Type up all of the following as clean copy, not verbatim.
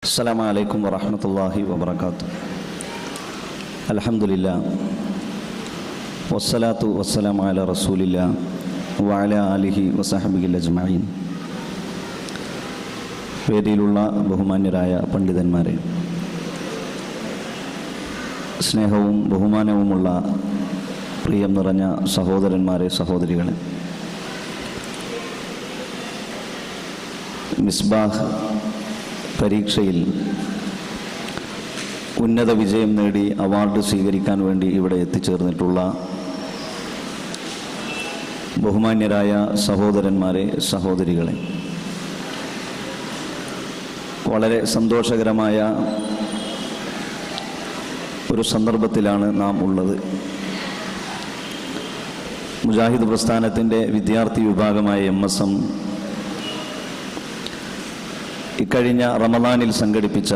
അസ്സലാമു അലൈക്കും വറഹ്മത്തുള്ളാഹി വബറകാതുഹു. അൽഹംദുലില്ലാഹ് വസ്സലാത്തു വസ്സലാമു അലാ റസൂലില്ലാഹ് വഅലാ ആലിഹി വസഹ്ബിഹി അജ്മഈൻ. വേദിയിലുള്ള ബഹുമാന്യരായ പണ്ഡിതന്മാരെ, സ്നേഹവും ബഹുമാനവുമുള്ള പ്രിയം നിറഞ്ഞ സഹോദരന്മാരെ, സഹോദരികളെ, മിസ്ബാഹ് പരീക്ഷയിൽ ഉന്നത വിജയം നേടി അവാർഡ് സ്വീകരിക്കാൻ വേണ്ടി ഇവിടെ എത്തിച്ചേർന്നിട്ടുള്ള ബഹുമാന്യരായ സഹോദരന്മാരെ, സഹോദരികളെ, വളരെ സന്തോഷകരമായ ഒരു സന്ദർഭത്തിലാണ് നാം ഉള്ളത്. മുജാഹിദ് പ്രസ്ഥാനത്തിൻ്റെ വിദ്യാർത്ഥി വിഭാഗമായ MSM ഇക്കഴിഞ്ഞ റമദാനിൽ സംഘടിപ്പിച്ച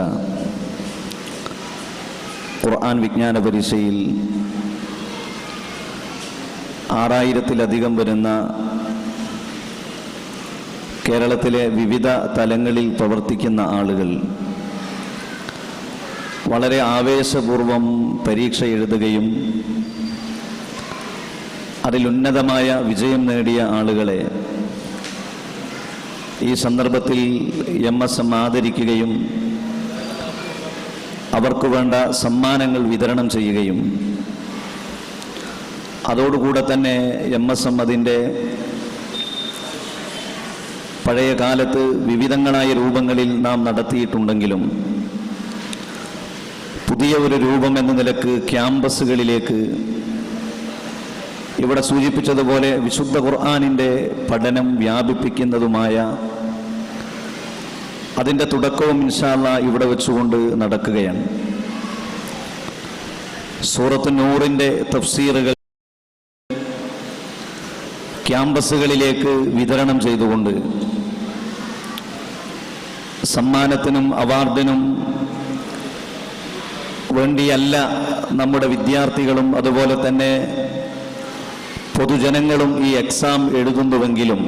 ഖുർആൻ വിജ്ഞാന പരീക്ഷയിൽ 6000-ലധികം വരുന്ന കേരളത്തിലെ വിവിധ തലങ്ങളിൽ പ്രവർത്തിക്കുന്ന ആളുകൾ വളരെ ആവേശപൂർവം പരീക്ഷ എഴുതുകയും അതിലുന്നതമായ വിജയം നേടിയ ആളുകളെ ഈ സന്ദർഭത്തിൽ MSM ആദരിക്കുകയും അവർക്ക് വേണ്ട സമ്മാനങ്ങൾ വിതരണം ചെയ്യുകയും അതോടുകൂടെ തന്നെ MSM അതിൻ്റെ പഴയ കാലത്ത് വിവിധങ്ങളായ രൂപങ്ങളിൽ നാം നടത്തിയിട്ടുണ്ടെങ്കിലും പുതിയ ഒരു രൂപം എന്ന നിലക്ക് ക്യാമ്പസുകളിലേക്ക് ഇവിടെ സൂചിപ്പിച്ചതുപോലെ വിശുദ്ധ ഖുർആനിൻ്റെ പഠനം വ്യാപിപ്പിക്കുന്നതുമായ അതിൻ്റെ തുടക്കവും ഇൻഷാ അല്ലാഹ് ഇവിടെ വെച്ചുകൊണ്ട് നടക്കുകയാണ്. സൂറത്ത് നൂറിൻ്റെ തഫ്സീറുകൾ ക്യാമ്പസുകളിലേക്ക് വിതരണം ചെയ്തുകൊണ്ട് സമ്മാനത്തിനും അവാർഡിനും വേണ്ടിയല്ല നമ്മുടെ വിദ്യാർത്ഥികളും അതുപോലെ തന്നെ പൊതുജനങ്ങളും ഈ എക്സാം എഴുതുന്നുവെങ്കിലും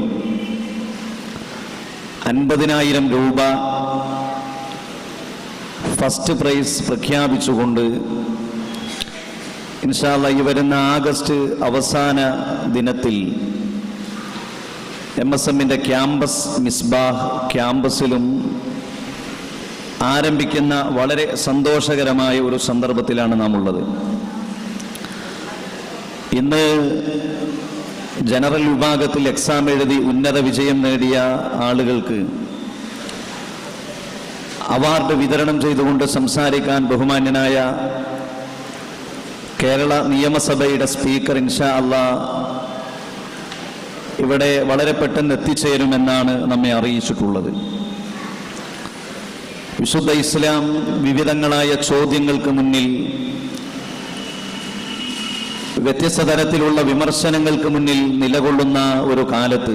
50,000 രൂപ ഫസ്റ്റ് പ്രൈസ് പ്രഖ്യാപിച്ചുകൊണ്ട് ഇൻഷാ അല്ലാഹ് ഈ വരുന്ന ആഗസ്റ്റ് അവസാന ദിനത്തിൽ MSMൻ്റെ ക്യാമ്പസ് മിസ്ബാഹ് ക്യാമ്പസിലും ആരംഭിക്കുന്ന വളരെ സന്തോഷകരമായ ഒരു സന്ദർഭത്തിലാണ് നാം ഉള്ളത്. ഇന്ന് ജനറൽ വിഭാഗത്തിൽ എക്സാം എഴുതി ഉന്നത വിജയം നേടിയ ആളുകൾക്ക് അവാർഡ് വിതരണം ചെയ്തുകൊണ്ട് സംസാരിക്കാൻ ബഹുമാന്യനായ കേരള നിയമസഭയുടെ സ്പീക്കർ ഇൻഷാ അല്ലാഹ് ഇവിടെ വളരെ പെട്ടെന്ന് എത്തിച്ചേരുമെന്നാണ് നമ്മെ അറിയിച്ചിട്ടുള്ളത്. വിശുദ്ധ ഇസ്ലാം വിവിധങ്ങളായ ചോദ്യങ്ങൾക്ക് മുന്നിൽ, വ്യത്യസ്ത തരത്തിലുള്ള വിമർശനങ്ങൾക്ക് മുന്നിൽ നിലകൊള്ളുന്ന ഒരു കാലത്ത്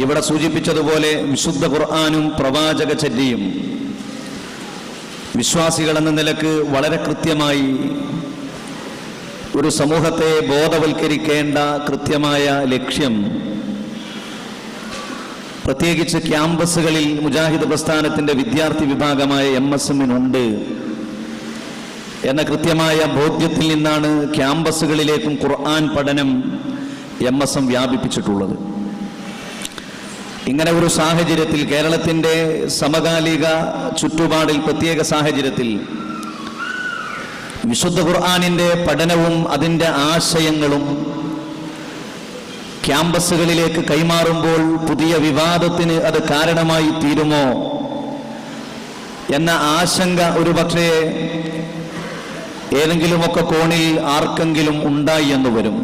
ഇവിടെ സൂചിപ്പിച്ചതുപോലെ വിശുദ്ധ ഖുർആനും പ്രവാചക ചര്യയും വിശ്വാസികളെന്ന നിലക്ക് വളരെ കൃത്യമായി ഒരു സമൂഹത്തെ ബോധവൽക്കരിക്കേണ്ട കൃത്യമായ ലക്ഷ്യം പ്രത്യേകിച്ച് ക്യാമ്പസുകളിൽ മുജാഹിദ് പ്രസ്ഥാനത്തിൻ്റെ വിദ്യാർത്ഥി വിഭാഗമായ MSMനുണ്ട് എന്ന കൃത്യമായ ബോധ്യത്തിൽ നിന്നാണ് ക്യാമ്പസുകളിലേക്കും ഖുർആൻ പഠനം MSM വ്യാപിപ്പിച്ചിട്ടുള്ളത്. ഇങ്ങനെ ഒരു സാഹചര്യത്തിൽ, കേരളത്തിൻ്റെ സമകാലിക ചുറ്റുപാടിൽ പ്രത്യേക സാഹചര്യത്തിൽ വിശുദ്ധ ഖുർആനിൻ്റെ പഠനവും അതിൻ്റെ ആശയങ്ങളും ക്യാമ്പസുകളിലേക്ക് കൈമാറുമ്പോൾ പുതിയ വിവാദത്തിന് അത് കാരണമായി തീരുമോ എന്ന ആശങ്ക ഒരുപക്ഷേ ഏതെങ്കിലുമൊക്കെ കോണിൽ ആർക്കെങ്കിലും ഉണ്ടായി എന്ന് വരും.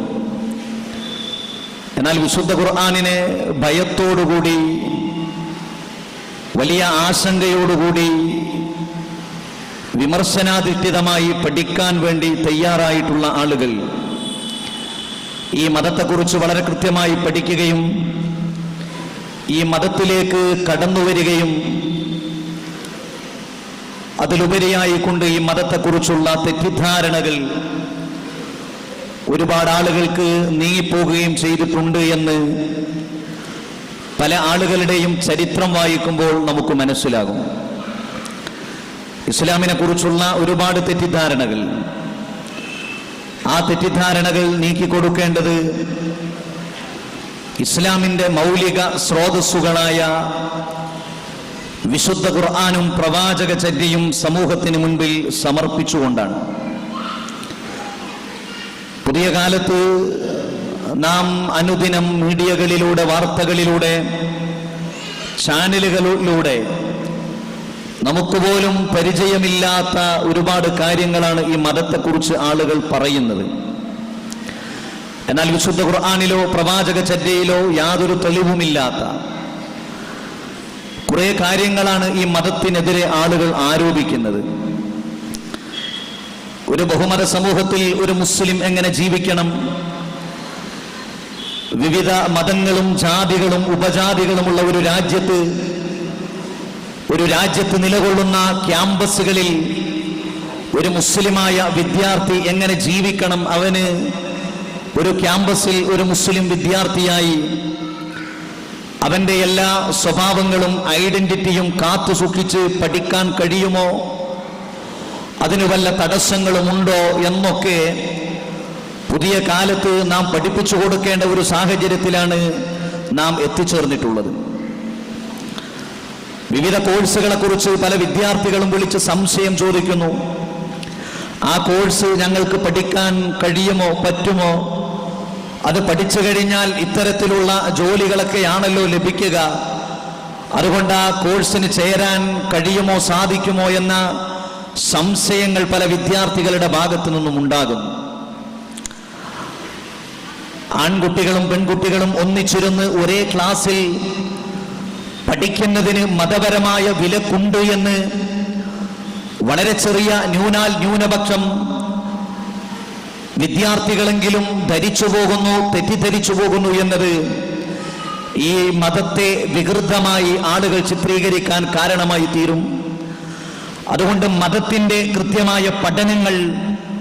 എന്നാൽ വിശുദ്ധ ഖുർആനിനെ ഭയത്തോടുകൂടി, വലിയ ആശങ്കയോടുകൂടി, വിമർശനാധിഷ്ഠിതമായി പഠിക്കാൻ വേണ്ടി തയ്യാറായിട്ടുള്ള ആളുകൾ ഈ മതത്തെക്കുറിച്ച് വളരെ കൃത്യമായി പഠിക്കുകയും ഈ മതത്തിലേക്ക് കടന്നുവരികയും അതിലുപരിയായിക്കൊണ്ട് ഈ മതത്തെക്കുറിച്ചുള്ള തെറ്റിദ്ധാരണകൾ ഒരുപാട് ആളുകൾക്ക് നീങ്ങിപ്പോകുകയും ചെയ്തിട്ടുണ്ട് എന്ന് പല ആളുകളുടെയും ചരിത്രം വായിക്കുമ്പോൾ നമുക്ക് മനസ്സിലാകും. ഇസ്ലാമിനെ കുറിച്ചുള്ള ഒരുപാട് തെറ്റിദ്ധാരണകൾ, ആ തെറ്റിദ്ധാരണകൾ നീക്കിക്കൊടുക്കേണ്ടത് ഇസ്ലാമിന്റെ മൗലിക സ്രോതസ്സുകളായ വിശുദ്ധ ഖുർആനും പ്രവാചക ചര്യയും സമൂഹത്തിന് മുൻപിൽ സമർപ്പിച്ചുകൊണ്ടാണ്. പുതിയ കാലത്ത് നാം അനുദിനം മീഡിയകളിലൂടെ, വാർത്തകളിലൂടെ, ചാനലുകളിലൂടെ നമുക്ക് പോലും പരിചയമില്ലാത്ത ഒരുപാട് കാര്യങ്ങളാണ് ഈ മതത്തെക്കുറിച്ച് ആളുകൾ പറയുന്നത്. എന്നാൽ വിശുദ്ധ ഖുർആനിലോ പ്രവാചക ചര്യയിലോ യാതൊരു തെളിവുമില്ലാത്ത കുറെ കാര്യങ്ങളാണ് ഈ മതത്തിനെതിരെ ആളുകൾ ആരോപിക്കുന്നത്. ഒരു ബഹുമത സമൂഹത്തിൽ ഒരു മുസ്ലിം എങ്ങനെ ജീവിക്കണം, വിവിധ മതങ്ങളും ജാതികളും ഉപജാതികളുമുള്ള ഒരു രാജ്യത്ത് നിലകൊള്ളുന്ന ക്യാമ്പസുകളിൽ ഒരു മുസ്ലിമായ വിദ്യാർത്ഥി എങ്ങനെ ജീവിക്കണം, അവന് ഒരു ക്യാമ്പസിൽ ഒരു മുസ്ലിം വിദ്യാർത്ഥിയായി അവന്റെ എല്ലാ സ്വഭാവങ്ങളും ഐഡന്റിറ്റിയും കാത്തു സൂക്ഷിച്ച് പഠിക്കാൻ കഴിയുമോ, അതിന് വല്ല തടസ്സങ്ങളുമുണ്ടോ എന്നൊക്കെ പുതിയ കാലത്ത് നാം പഠിപ്പിച്ചു കൊടുക്കേണ്ട ഒരു സാഹചര്യത്തിലാണ് നാം എത്തിച്ചേർന്നിട്ടുള്ളത്. വിവിധ കോഴ്സുകളെ കുറിച്ച് പല വിദ്യാർത്ഥികളും വിളിച്ച് സംശയം ചോദിക്കുന്നു. ആ കോഴ്സ് ഞങ്ങൾക്ക് പഠിക്കാൻ കഴിയുമോ, പറ്റുമോ, അത് പഠിച്ചു കഴിഞ്ഞാൽ ഇത്തരത്തിലുള്ള ജോലികളൊക്കെയാണല്ലോ ലഭിക്കുക, അതുകൊണ്ട് ആ കോഴ്സിന് ചേരാൻ കഴിയുമോ, സാധിക്കുമോ എന്ന സംശയങ്ങൾ പല വിദ്യാർത്ഥികളുടെ ഭാഗത്തു നിന്നും ഉണ്ടാകും. ആൺകുട്ടികളും പെൺകുട്ടികളും ഒന്നിച്ചിരുന്ന് ഒരേ ക്ലാസ്സിൽ പഠിക്കുന്നതിന് മതപരമായ വിലക്കുണ്ട് എന്ന് വളരെ ചെറിയ ന്യൂനപക്ഷം വിദ്യാർത്ഥികളെങ്കിലും തെറ്റിദ്ധരിച്ചു പോകുന്നു എന്നത് ഈ മതത്തെ വികൃതമായി ആളുകൾ ചിത്രീകരിക്കാൻ കാരണമായി തീരും. അതുകൊണ്ട് മതത്തിന്റെ കൃത്യമായ പഠനങ്ങൾ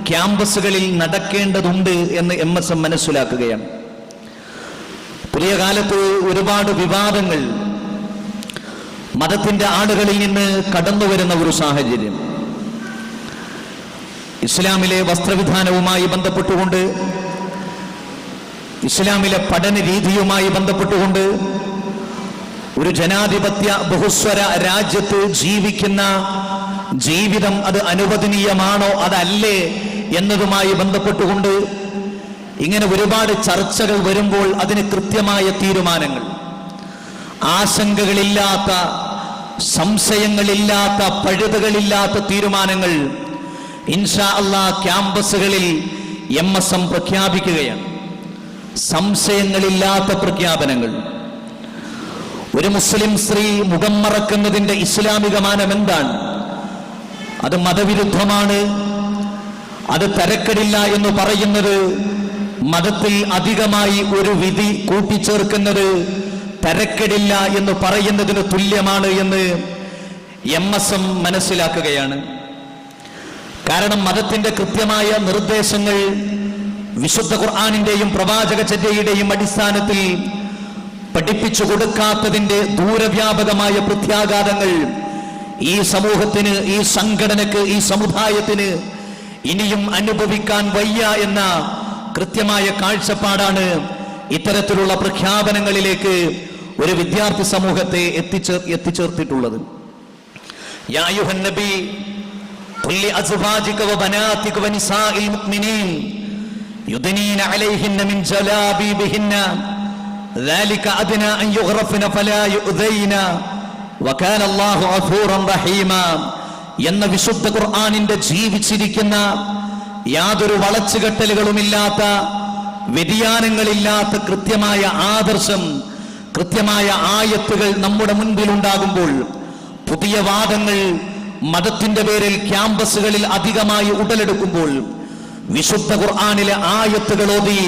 ക്യാമ്പസുകളിൽ നടക്കേണ്ടതുണ്ട് എന്ന് MSM മനസ്സിലാക്കുകയാണ്. പുതിയ കാലത്ത് ഒരുപാട് വിവാദങ്ങൾ മതത്തിന്റെ ആളുകളിൽ നിന്ന് കടന്നു വരുന്ന ഒരു സാഹചര്യം. ഇസ്ലാമിലെ വസ്ത്രവിധാനവുമായി ബന്ധപ്പെട്ടുകൊണ്ട്, ഇസ്ലാമിലെ പഠന രീതിയുമായി ബന്ധപ്പെട്ടുകൊണ്ട്, ഒരു ജനാധിപത്യ ബഹുസ്വര രാജ്യത്ത് ജീവിക്കുന്ന ജീവിതം അത് അനുവദനീയമാണോ അതല്ലേ എന്നതുമായി ബന്ധപ്പെട്ടുകൊണ്ട് ഇങ്ങനെ ഒരുപാട് ചർച്ചകൾ വരുമ്പോൾ അതിന് കൃത്യമായ തീരുമാനങ്ങൾ, ആശങ്കകളില്ലാത്ത, സംശയങ്ങളില്ലാത്ത, പഴുതുകളില്ലാത്ത തീരുമാനങ്ങൾ ഇൻഷാ അല്ലാഹ് ക്യാമ്പസുകളിൽ MSM പ്രഖ്യാപിക്കുകയാണ്. സംശയങ്ങളില്ലാത്ത പ്രഖ്യാപനങ്ങൾ. ഒരു മുസ്ലിം സ്ത്രീ മുഖം മറക്കുന്നതിന്റെ ഇസ്ലാമിക മാനം എന്താണ്? അത് മതവിരുദ്ധമാണ്. അത് തരക്കെടില്ല എന്ന് പറയുന്നത്, മതത്തിൽ അധികമായി ഒരു വിധി കൂട്ടിച്ചേർക്കുന്നത് തരക്കെടില്ല എന്ന് പറയുന്നതിന് തുല്യമാണ് എന്ന് MSM മനസ്സിലാക്കുകയാണ്. കാരണം മതത്തിന്റെ കൃത്യമായ നിർദ്ദേശങ്ങൾ വിശുദ്ധ ഖുർആനിന്റെയും പ്രവാചക ചര്യയുടെയും അടിസ്ഥാനത്തിൽ പഠിപ്പിച്ചു കൊടുക്കാത്തതിന്റെ ദൂരവ്യാപകമായ പ്രത്യാഘാതങ്ങൾ ഈ സമൂഹത്തിന്, ഈ സംഘടനക്ക്, ഈ സമുദായത്തിന് ഇനിയും അനുഭവിക്കാൻ വയ്യ എന്ന കൃത്യമായ കാഴ്ചപ്പാടാണ് ഇത്തരത്തിലുള്ള പ്രഖ്യാപനങ്ങളിലേക്ക് ഒരു വിദ്യാർത്ഥി സമൂഹത്തെ എത്തിച്ചേർത്തിട്ടുള്ളത്. യാ അയ്യുഹൻ നബി ഖുൽ അസ്വാജിക വബനാതിക വനിസാഇൽ മുഅ്മിനീൻ യുദ്നീന അലൈഹിന്ന മിൻ ജലാബീബിഹിന്ന ذلك അദ്നാ അൻ യുഗ്റഫന ഫലാ യുദൈന വകാന അല്ലാഹു ഗഫൂറൻ റഹീമാ എന്ന വിശുദ്ധ ഖുർആനിന്റെ ജീവിച്ചിരിക്കുന്ന, യാതൊരു വളച്ചുകെട്ടലുകളുമില്ലാത്ത, വ്യതിയാനങ്ങളില്ലാത്ത കൃത്യമായ ആദർശം, കൃത്യമായ ആയത്തുകൾ നമ്മുടെ മുൻപിൽ ഉണ്ടാകുമ്പോൾ പുതിയ വാദങ്ങൾ മതത്തിന്റെ പേരിൽ ക്യാമ്പസുകളിൽ അധികമായി ഉടലെടുക്കുമ്പോൾ വിശുദ്ധ ഖുർആനിലെ ആയത്തുകൾ ഓതി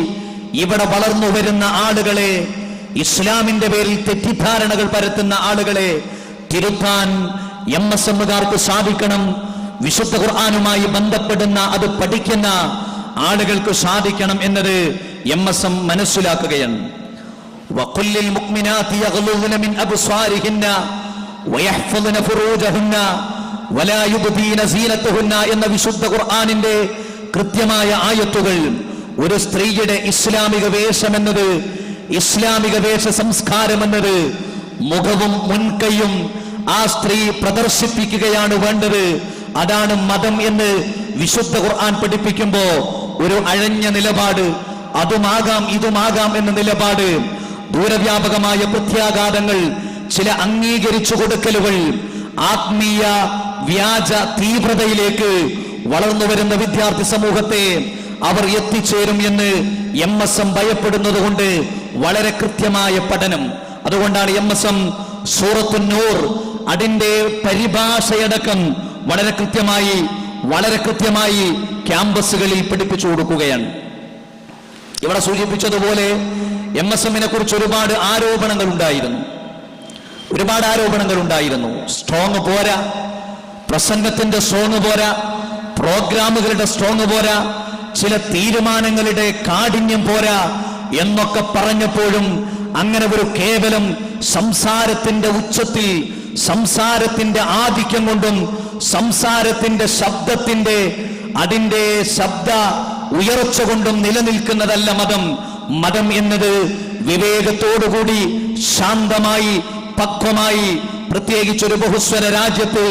ഇവിടെ വളർന്നു വരുന്ന ആളുകളെ, ഇസ്ലാമിന്റെ പേരിൽ തെറ്റിദ്ധാരണകൾ പരത്തുന്ന ആളുകളെ തിരുത്താൻ MSMകാർക്ക് സാധിക്കണം. വിശുദ്ധ ഖുർആനുമായി ബന്ധപ്പെടുന്ന, അത് പഠിക്കുന്ന ആളുകൾക്ക് സാധിക്കണം എന്നത് MSM മനസ്സിലാക്കുകയാണ്. വഖുല്ലിൽ മുഅ്മിനാതി യഗ്ളുദ്ന മിൻ അബ്സാരിഹിന്ന വയഹ്ഫദ്ന ഫുറൂജഹുന്ന വലാ യുബ്ദീന സീനതഹുന്ന എന്ന വിശുദ്ധ ഖുർആനിന്റെ കൃത്യമായ ആയത്തുകൾ ഒരു സ്ത്രീയുടെ ഇസ്ലാമിക വേഷം എന്നത്, ഇസ്ലാമിക വേഷ സംസ്കാരം എന്നത് മുഖവും മുൻകൈയും ആ സ്ത്രീ പ്രദർശിപ്പിക്കുകയാണ് വേണ്ടത്. അതാണ് മതം എന്ന് വിശുദ്ധ ഖുർആൻ പഠിപ്പിക്കുമ്പോ ഒരു അഴഞ്ഞ നിലപാട്, അതുമാകാം ഇതുമാകാം എന്ന നിലപാട്, ദൂരവ്യാപകമായ പ്രത്യാഘാതങ്ങൾ, ചില അംഗീകരിച്ചു കൊടുക്കലുകൾ, ആത്മീയ വ്യാജ തീവ്രതയിലേക്ക് വളർന്നു വരുന്ന വിദ്യാർത്ഥി സമൂഹത്തെ അവർ എത്തിച്ചേരും എന്ന് MSM ഭയപ്പെടുന്നത് കൊണ്ട് വളരെ കൃത്യമായ പഠനം. അതുകൊണ്ടാണ് MSM സൂറത്തുൻ നൂർ അതിന്റെ പരിഭാഷയടക്കം വളരെ കൃത്യമായി ക്യാമ്പസുകളിൽ പഠിപ്പിച്ചു കൊടുക്കുകയാണ്. ഇവിടെ സൂചിപ്പിച്ചതുപോലെ MSMനെ കുറിച്ച് ഒരുപാട് ആരോപണങ്ങൾ ഉണ്ടായിരുന്നു. സ്ട്രോങ് പോരാ, പ്രസംഗത്തിന്റെ സ്ട്രോങ് പോരാ, പ്രോഗ്രാമുകളുടെ സ്ട്രോങ് പോരാ, ചില തീരുമാനങ്ങളുടെ കാഠിന്യം പോരാ എന്നൊക്കെ പറഞ്ഞപ്പോഴും അങ്ങനെ ഒരു കേവലം സംസാരത്തിന്റെ ഉച്ചത്തിൽ, സംസാരത്തിന്റെ ആധിക്യം കൊണ്ടും സംസാരത്തിന്റെ ശബ്ദത്തിന്റെ അതിന്റെ ശബ്ദ ഉയർച്ച കൊണ്ടും നിലനിൽക്കുന്നതല്ല മതം. മതം എന്നത് വിവേകത്തോടുകൂടി ശാന്തമായി പക്വമായി പ്രത്യേകിച്ച് ഒരു ബഹുസ്വര രാജ്യത്ത്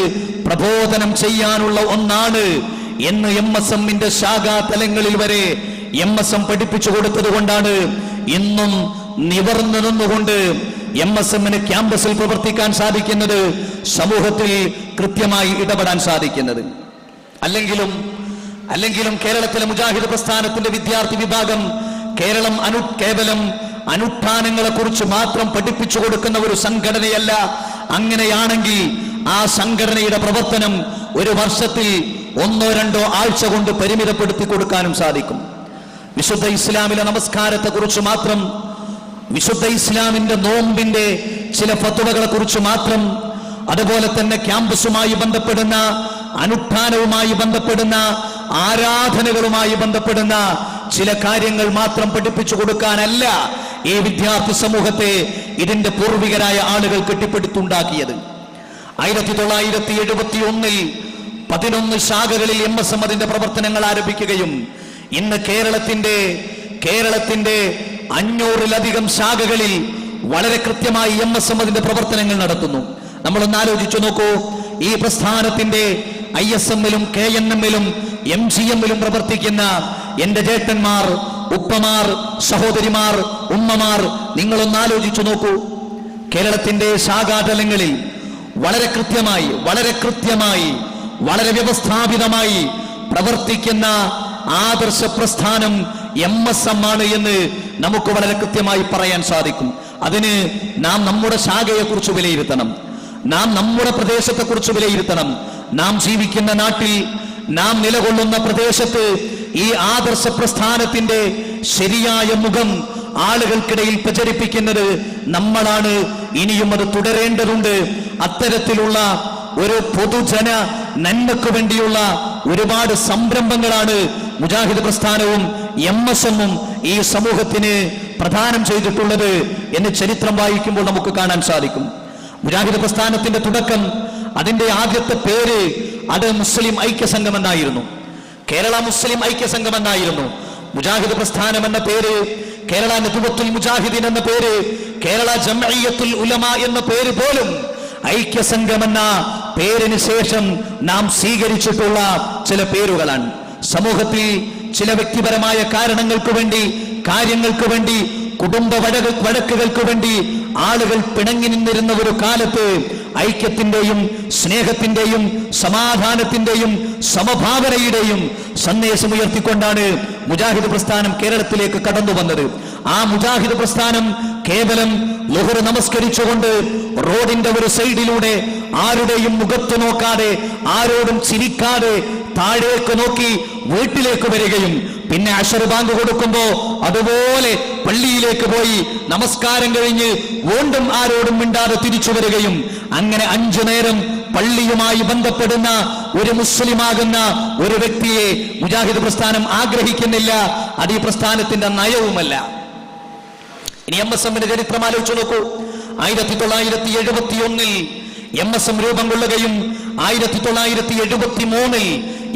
പ്രബോധനം ചെയ്യാനുള്ള ഒന്നാണ് എന്ന് MSMന്റെ ശാഖാ തലങ്ങളിൽ വരെ MSM പഠിപ്പിച്ചു കൊടുത്തത് കൊണ്ടാണ് ഇന്നും നിവർന്നു നിന്നുകൊണ്ട് MSMന് ക്യാമ്പസിൽ പ്രവർത്തിക്കാൻ സാധിക്കുന്നത്, സമൂഹത്തിൽ കൃത്യമായി ഇടപെടാൻ സാധിക്കുന്നത്. അല്ലെങ്കിലും കേരളത്തിലെ മുജാഹിദ് പ്രസ്ഥാനത്തിന്റെ വിദ്യാർത്ഥി വിഭാഗം കേവലം അനുഷ്ഠാനങ്ങളെ കുറിച്ച് മാത്രം പഠിപ്പിച്ചു കൊടുക്കുന്ന ഒരു സംഘടനയല്ല. അങ്ങനെയാണെങ്കിൽ ആ സംഘടനയുടെ പ്രവർത്തനം ഒരു വർഷത്തിൽ 1-2 ആഴ്ച കൊണ്ട് പരിമിതപ്പെടുത്തി കൊടുക്കാനും സാധിക്കും. വിശുദ്ധ ഇസ്ലാമിലെ നമസ്കാരത്തെ കുറിച്ച് മാത്രം, വിശുദ്ധ ഇസ്ലാമിന്റെ നോമ്പിന്റെ ചില ഫത്വകളെ കുറിച്ച് മാത്രം, അതുപോലെ തന്നെ ക്യാമ്പസുമായി ബന്ധപ്പെടുന്ന, അനുഷ്ഠാനവുമായി ബന്ധപ്പെടുന്ന, ആരാധനകളുമായി ബന്ധപ്പെടുന്ന ചില കാര്യങ്ങൾ മാത്രം പഠിപ്പിച്ചു കൊടുക്കാനല്ല ഈ വിദ്യാർത്ഥി സമൂഹത്തെ ഇതിന്റെ പൂർവികരായ ആളുകൾ കെട്ടിപ്പടുത്തുണ്ടാക്കിയത്. 1971 11 ശാഖകളിൽ MSM അതിന്റെ പ്രവർത്തനങ്ങൾ ആരംഭിക്കുകയും ഇന്ന് കേരളത്തിന്റെ 500-ലധികം ശാഖകളിൽ വളരെ കൃത്യമായി MSM അതിന്റെ പ്രവർത്തനങ്ങൾ നടത്തുന്നു. നമ്മളൊന്ന് ആലോചിച്ചു നോക്കൂ, ഈ പ്രസ്ഥാനത്തിന്റെ ISM-ലും KNM-ലും MGM-ലും പ്രവർത്തിക്കുന്ന എന്റെ ചേട്ടന്മാർ, ഉപ്പമാർ, സഹോദരിമാർ, ഉമ്മമാർ, നിങ്ങളൊന്ന് ആലോചിച്ചു നോക്കൂ. കേരളത്തിന്റെ ശാഖാതലങ്ങളിൽ വളരെ കൃത്യമായി വളരെ വ്യവസ്ഥാപിതമായി പ്രവർത്തിക്കുന്ന ആദർശ പ്രസ്ഥാനം MSM ആണ് എന്ന് നമുക്ക് വളരെ കൃത്യമായി പറയാൻ സാധിക്കും. അതിന് നാം നമ്മുടെ ശാഖയെക്കുറിച്ച് വിലയിരുത്തണം, നാം നമ്മുടെ പ്രദേശത്തെക്കുറിച്ച് വിലയിരുത്തണം. നാം ജീവിക്കുന്ന നാട്ടിൽ, നാം നിലകൊള്ളുന്ന പ്രദേശത്ത് ഈ ആദർശ പ്രസ്ഥാനത്തിന്റെ ശരിയായ മുഖം ആളുകൾക്കിടയിൽ പ്രചരിപ്പിക്കുന്നത് നമ്മളാണ്. ഇനിയും അത് തുടരേണ്ടതുണ്ട്. അത്തരത്തിലുള്ള ഒരു പൊതുജന നന്മയ്ക്ക് വേണ്ടിയുള്ള ഒരുപാട് സംരംഭങ്ങളാണ് മുജാഹിദ് പ്രസ്ഥാനവും MSM-ഉം ഈ സമൂഹത്തിന് പ്രദാനം ചെയ്തിട്ടുള്ളത് എന്ന് ചരിത്രം വായിക്കുമ്പോൾ നമുക്ക് കാണാൻ സാധിക്കും. മുജാഹിദ് പ്രസ്ഥാനത്തിന്റെ തുടക്കം, അതിന്റെ ആദ്യത്തെ പേര് അത് മുസ്ലിം ഐക്യസംഘം എന്നായിരുന്നു. കേരള മുസ്ലിം ഐക്യസംഘം എന്നായിരുന്നു. മുജാഹിദ് പ്രസ്ഥാനം എന്ന പേര്, കേരള നദ്വത്തുൽ മുജാഹിദീൻ എന്ന പേര്, കേരള ജംഇയ്യത്തുൽ ഉലമ എന്ന പേര് പോലും ഐക്യസംഘം എന്ന പേരിന് ശേഷം നാം സ്വീകരിച്ചിട്ടുള്ള ചില പേരുകളാണ്. സമൂഹത്തിൽ ചില വ്യക്തിപരമായ കാര്യങ്ങൾക്ക് വേണ്ടി, കുടുംബ വഴക്കുകൾക്ക് വേണ്ടി ആളുകൾ പിണങ്ങി നിന്നിരുന്ന ഒരു കാലത്ത് ഐക്യത്തിന്റെയും സ്നേഹത്തിന്റെയും സമാധാനത്തിന്റെയും സമഭാവനയുടെയും സന്ദേശം ഉയർത്തിക്കൊണ്ടാണ് മുജാഹിദ് പ്രസ്ഥാനം കേരളത്തിലേക്ക് കടന്നു വന്നത്. ആ മുജാഹിദ് പ്രസ്ഥാനം കേവലം ളുഹർ നമസ്കരിച്ചുകൊണ്ട് റോഡിന്റെ ഒരു സൈഡിലൂടെ ആരുടെയും മുഖത്ത് നോക്കാതെ, ആരോടും ചിരിക്കാതെ താഴേക്ക് നോക്കി വീട്ടിലേക്ക് വരികയും പിന്നെ അശർ ബാങ്ക് കൊടുക്കുമ്പോ അതുപോലെ പള്ളിയിലേക്ക് പോയി നമസ്കാരം കഴിഞ്ഞ് വീണ്ടും ആരോടും മിണ്ടാതെ തിരിച്ചു വരികയും അങ്ങനെ 5 നേരം പള്ളിയുമായി ബന്ധപ്പെടുന്ന ഒരു മുസ്ലിമാകുന്ന ഒരു വ്യക്തിയെ മുജാഹിദ് പ്രസ്ഥാനം ആഗ്രഹിക്കുന്നില്ല. അത് ഈ പ്രസ്ഥാനത്തിന്റെ നയവുമല്ല. ഇനി MSMന്റെ ചരിത്രം ആലോചിച്ചു നോക്കൂ. 1971 MSM രൂപം കൊള്ളുകയും 1973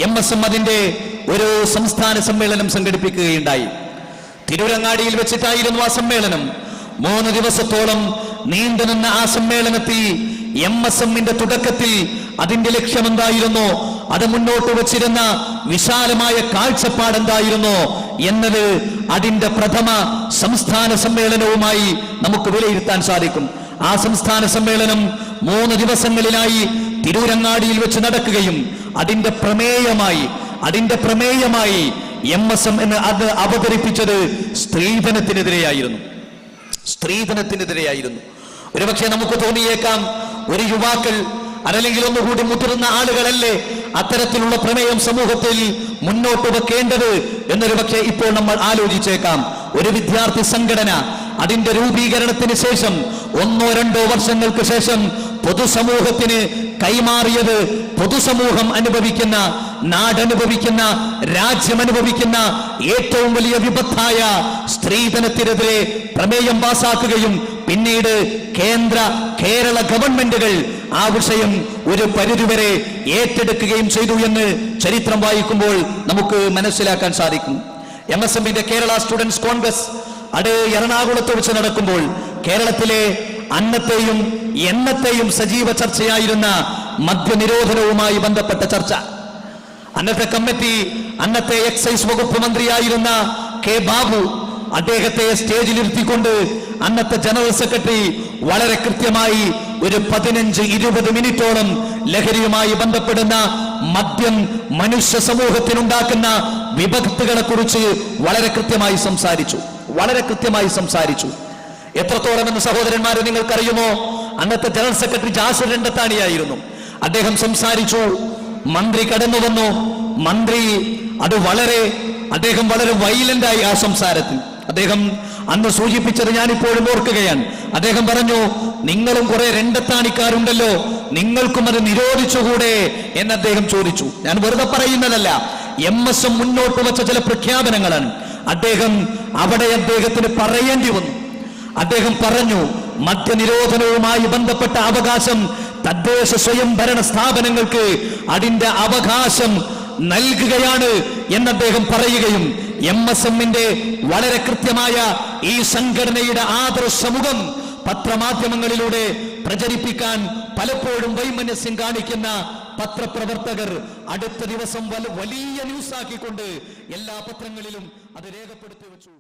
MSM അതിന്റെ ഒരു സംസ്ഥാന സമ്മേളനം സംഘടിപ്പിക്കുകയുണ്ടായി. തിരൂരങ്ങാടിയിൽ വെച്ചിട്ടായിരുന്നു ആ സമ്മേളനം. 3 ദിവസത്തോളം നീണ്ടുനിന്ന ആ സമ്മേളനത്തിൽ MSMന്റെ തുടക്കത്തിൽ അതിന്റെ ലക്ഷ്യമെന്തായിരുന്നോ, അത് മുന്നോട്ട് വച്ചിരുന്ന വിശാലമായ കാഴ്ചപ്പാട് എന്തായിരുന്നോ എന്നത് അതിന്റെ പ്രഥമ സംസ്ഥാന സമ്മേളനവുമായി നമുക്ക് വിലയിരുത്താൻ സാധിക്കും. ആ സംസ്ഥാന സമ്മേളനം 3 ദിവസങ്ങളിലായി തിരൂരങ്ങാടിയിൽ വെച്ച് നടക്കുകയും അതിന്റെ പ്രമേയമായി MSM എന്ന് അത് അവതരിപ്പിച്ചത് സ്ത്രീധനത്തിനെതിരെയായിരുന്നു. ഒരുപക്ഷെ നമുക്ക് തോന്നിയേക്കാം, ഒരു യുവാക്കൾ അതല്ലെങ്കിൽ ഒന്നുകൂടി മുതിർന്ന ആളുകളല്ലേ അത്തരത്തിലുള്ള പ്രമേയം സമൂഹത്തിൽ മുന്നോട്ട് വെക്കേണ്ടത് എന്നൊരു പക്ഷേ ഇപ്പോൾ നമ്മൾ ആലോചിച്ചേക്കാം. ഒരു വിദ്യാർത്ഥി സംഘടന അതിന്റെ രൂപീകരണത്തിന് ശേഷം 1-2 വർഷങ്ങൾക്ക് ശേഷം പൊതുസമൂഹത്തിന് കൈമാറിയത് പൊതുസമൂഹം അനുഭവിക്കുന്ന, നാടനുഭവിക്കുന്ന, രാജ്യം അനുഭവിക്കുന്ന ഏറ്റവും വലിയ വിപത്തായ സ്ത്രീധനത്തിനെതിരെ പ്രമേയം പാസാക്കുകയും പിന്നീട് കേരള ഗവൺമെന്റുകൾ ആ വിഷയം ഒരു പരിധിവരെ ഏറ്റെടുക്കുകയും ചെയ്തു എന്ന് ചരിത്രം വായിക്കുമ്പോൾ നമുക്ക് മനസ്സിലാക്കാൻ സാധിക്കും. MSMന്റെ കേരള സ്റ്റുഡൻസ് കോൺഗ്രസ് അത് എറണാകുളത്ത് വെച്ച് നടക്കുമ്പോൾ കേരളത്തിലെ അന്നത്തെയും എന്നത്തെയും സജീവ ചർച്ചയായിരുന്ന മദ്യനിരോധനവുമായി ബന്ധപ്പെട്ട ചർച്ച. അന്നത്തെ കമ്മിറ്റി, അന്നത്തെ എക്സൈസ് വകുപ്പ് മന്ത്രിയായിരുന്ന കെ ബാബു, അദ്ദേഹത്തെ സ്റ്റേജിലിരുത്തിക്കൊണ്ട് അന്നത്തെ ജനറൽ സെക്രട്ടറി വളരെ കൃത്യമായി ഒരു 15-20 മിനിറ്റോളം ലഹരിയുമായി ബന്ധപ്പെടുന്ന മദ്യം മനുഷ്യ സമൂഹത്തിനുണ്ടാക്കുന്ന വിപത്തുകളെ കുറിച്ച് വളരെ കൃത്യമായി സംസാരിച്ചു. എത്രത്തോളം എന്ന് സഹോദരന്മാരെ നിങ്ങൾക്കറിയുമോ? അന്നത്തെ ജനറൽ സെക്രട്ടറി ജാസിർ രണ്ടത്താണിയായിരുന്നു. അദ്ദേഹം സംസാരിച്ചു. മന്ത്രി കടന്നു വന്നു. അദ്ദേഹം വളരെ വയലന്റായി ആ സംസാരത്തിൽ അദ്ദേഹം അന്ന് സൂചിപ്പിച്ചത് ഞാനിപ്പോഴും ഓർക്കുകയാണ്. അദ്ദേഹം പറഞ്ഞു, നിങ്ങളും കുറെ രണ്ടത്താണിക്കാരുണ്ടല്ലോ, നിങ്ങൾക്കും അത് നിരോധിച്ചുകൂടെ എന്ന് അദ്ദേഹം ചോദിച്ചു. ഞാൻ വെറുതെ പറയുന്നതല്ല, MSM മുന്നോട്ട് വെച്ച ചില പ്രഖ്യാപനങ്ങളാണ്. അദ്ദേഹത്തിന് പറയേണ്ടി വന്നു. അദ്ദേഹം പറഞ്ഞു, മദ്യനിരോധനവുമായി ബന്ധപ്പെട്ട അവകാശം തദ്ദേശ സ്വയംഭരണ സ്ഥാപനങ്ങൾക്ക് അതിന്റെ അവകാശം നൽകുകയാണ് എന്ന് അദ്ദേഹം പറയുകയും MSMന്റെ വളരെ കൃത്യമായ ഈ സംഘടനയുടെ ആദർശമുഖം പത്രമാധ്യമങ്ങളിലൂടെ പ്രചരിപ്പിക്കാൻ പലപ്പോഴും വൈമനസ്യം കാണിക്കുന്ന പത്രപ്രവർത്തകർ അടുത്ത ദിവസം വലിയ ന്യൂസാക്കിക്കൊണ്ട് എല്ലാ പത്രങ്ങളിലും അത് രേഖപ്പെടുത്തി വെച്ചു.